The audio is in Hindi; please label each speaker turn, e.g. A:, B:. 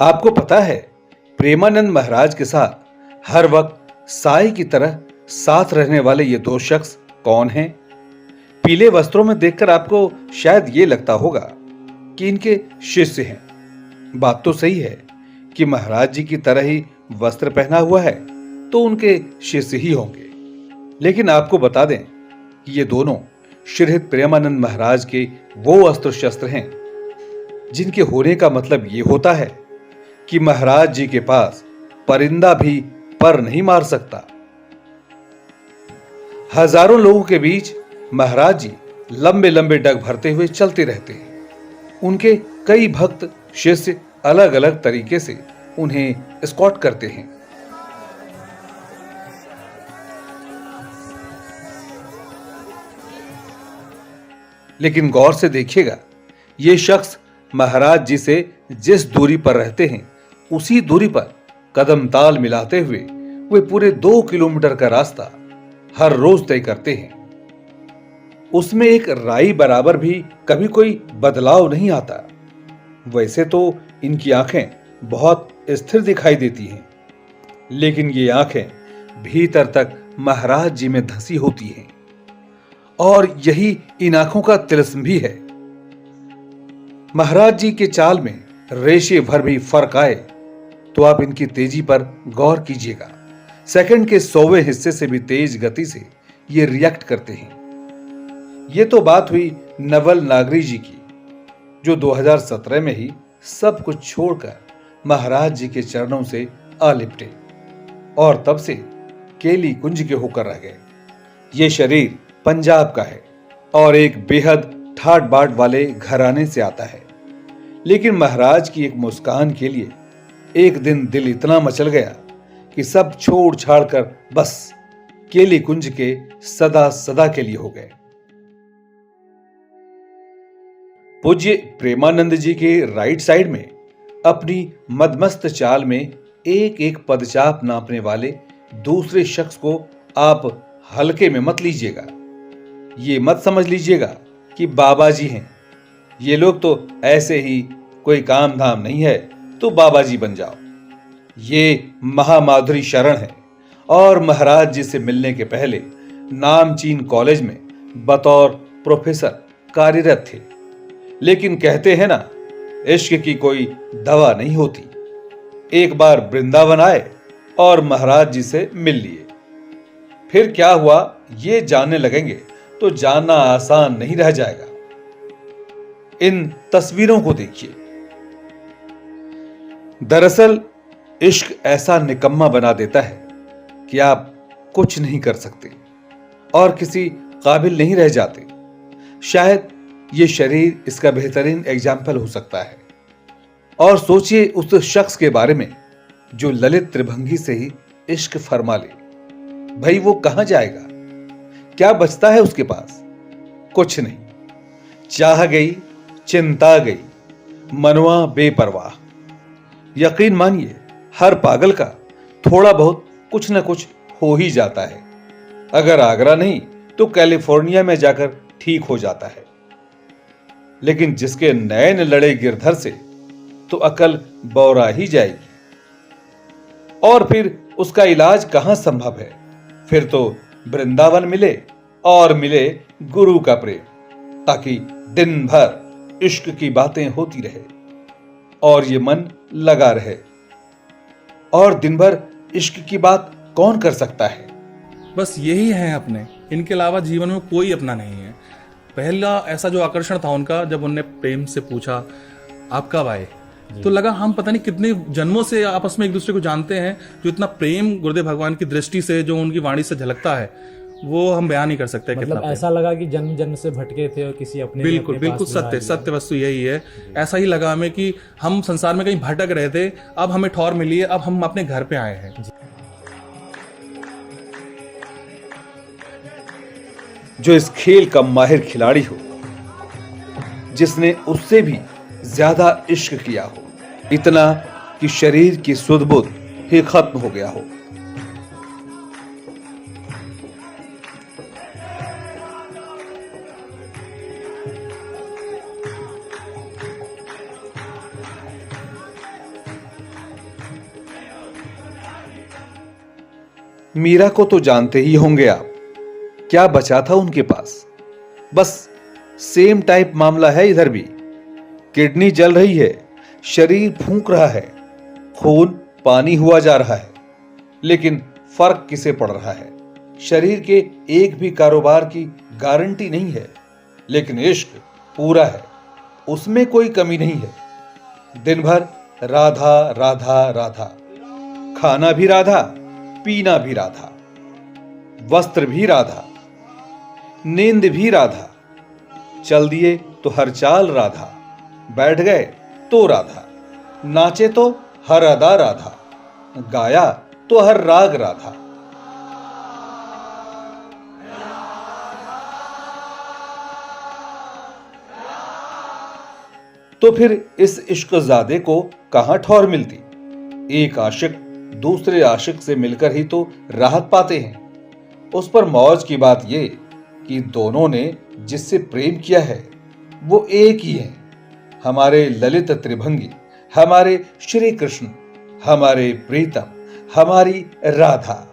A: आपको पता है प्रेमानंद महाराज के साथ हर वक्त साई की तरह साथ रहने वाले ये दो शख्स कौन हैं? पीले वस्त्रों में देखकर आपको शायद ये लगता होगा कि इनके शिष्य हैं। बात तो सही है कि महाराज जी की तरह ही वस्त्र पहना हुआ है तो उनके शिष्य ही होंगे, लेकिन आपको बता दें कि ये दोनों श्रीहित प्रेमानंद महाराज के वो अस्त्र शस्त्र हैं जिनके होने का मतलब ये होता है कि महाराज जी के पास परिंदा भी पर नहीं मार सकता। हजारों लोगों के बीच महाराज जी लंबे लंबे डग भरते हुए चलते रहते हैं। उनके कई भक्त शिष्य अलग अलग तरीके से उन्हें एस्कॉर्ट करते हैं। लेकिन गौर से देखिएगा, ये शख्स महाराज जी से जिस दूरी पर रहते हैं उसी दूरी पर कदम ताल मिलाते हुए वे पूरे 2 किलोमीटर का रास्ता हर रोज तय करते हैं। उसमें एक राई बराबर भी कभी कोई बदलाव नहीं आता। वैसे तो इनकी आंखें बहुत स्थिर दिखाई देती हैं, लेकिन ये आंखें भीतर तक महाराज जी में धंसी होती हैं और यही इन आंखों का तिलस्म भी है। महाराज जी के चाल में रेशे भर भी फर्क आए तो आप इनकी तेजी पर गौर कीजिएगा। सेकंड के 100वें हिस्से से भी तेज गति से ये रिएक्ट करते हैं। ये तो बात हुई नवल नागरी जी की, जो 2017 में ही सब कुछ छोड़कर महाराज जी के चरणों से आ लिपटे और तब से केली कुंज के होकर रह गए। ये शरीर पंजाब का है और एक बेहद ठाट बाट वाले घराने से आता है, लेकिन महाराज की एक मुस्कान के लिए एक दिन दिल इतना मचल गया कि सब छोड़ छाड़ कर बस केली कुंज के सदा सदा के लिए हो गए। पूज्य प्रेमानंद जी के राइट साइड में अपनी मदमस्त चाल में एक एक पदचाप नापने वाले दूसरे शख्स को आप हल्के में मत लीजिएगा। ये मत समझ लीजिएगा कि बाबा जी हैं। ये लोग तो ऐसे ही कोई काम धाम नहीं है तो बाबा जी बन जाओ। ये महामाधुरी शरण है और महाराज जी से मिलने के पहले नामचीन कॉलेज में बतौर प्रोफेसर कार्यरत थे। लेकिन कहते हैं ना, इश्क की कोई दवा नहीं होती। एक बार वृंदावन आए और महाराज जी से मिल लिए। फिर क्या हुआ ये जानने लगेंगे तो जानना आसान नहीं रह जाएगा। इन तस्वीरों को देखिए। दरअसल इश्क ऐसा निकम्मा बना देता है कि आप कुछ नहीं कर सकते और किसी काबिल नहीं रह जाते। शायद ये शरीर इसका बेहतरीन एग्जाम्पल हो सकता है। और सोचिए उस शख्स के बारे में जो ललित त्रिभंगी से ही इश्क फरमा ले। भाई वो कहां जाएगा? क्या बचता है उसके पास? कुछ नहीं। चाह गई, चिंता गई, मनवा बेपरवाह। यकीन मानिए हर पागल का थोड़ा बहुत कुछ न कुछ हो ही जाता है। अगर आगरा नहीं तो कैलिफोर्निया में जाकर ठीक हो जाता है। लेकिन जिसके नैन लड़े गिरधर से तो अकल बौरा ही जाएगी। और फिर उसका इलाज कहां संभव है? फिर तो वृंदावन मिले और मिले गुरु का प्रेम, ताकि दिन भर इश्क की बातें होती रहे और ये मन लगा रहे। और दिन भर इश्क की बात कौन कर सकता है?
B: बस यही है अपने, इनके अलावा जीवन में कोई अपना नहीं है। पहला ऐसा जो आकर्षण था उनका, जब उनने प्रेम से पूछा आप कब आए, तो लगा हम पता नहीं कितने जन्मों से आपस में एक दूसरे को जानते हैं। जो इतना प्रेम गुरुदेव भगवान की दृष्टि से, जो उनकी वाणी से झलकता है, वो हम बयान नहीं कर सकते।
C: मतलब ऐसा लगा कि जन्म जन्म से भटके थे और किसी अपने
B: बिल्कुल बिल्कुल सत्य वस्तु यही है। ऐसा ही लगा हमें कि हम संसार में कहीं भटक रहे थे, अब हमें ठौर मिली है, अब हम अपने घर पे आए हैं।
A: जो इस खेल का माहिर खिलाड़ी हो, जिसने उससे भी ज्यादा इश्क किया हो, इतना कि शरीर की सुध बुध ही खत्म हो गया हो। मीरा को तो जानते ही होंगे आप, क्या बचा था उनके पास? बस सेम टाइप मामला है इधर भी। किडनी जल रही है, शरीर फूंक रहा है, खून पानी हुआ जा रहा है, लेकिन फर्क किसे पड़ रहा है? शरीर के एक भी कारोबार की गारंटी नहीं है, लेकिन इश्क पूरा है, उसमें कोई कमी नहीं है। दिन भर राधा राधा राधा, खाना भी राधा, पीना भी राधा, वस्त्र भी राधा, नींद भी राधा, चल दिए तो हर चाल राधा, बैठ गए तो राधा, नाचे तो हर अदा राधा, गाया तो हर राग राधा। तो फिर इस इश्कजादे को कहां ठौर मिलती? एक आशिक दूसरे आशिक से मिलकर ही तो राहत पाते हैं। उस पर मौज की बात ये कि दोनों ने जिससे प्रेम किया है वो एक ही है, हमारे ललित त्रिभंगी, हमारे श्री कृष्ण, हमारे प्रीतम, हमारी राधा।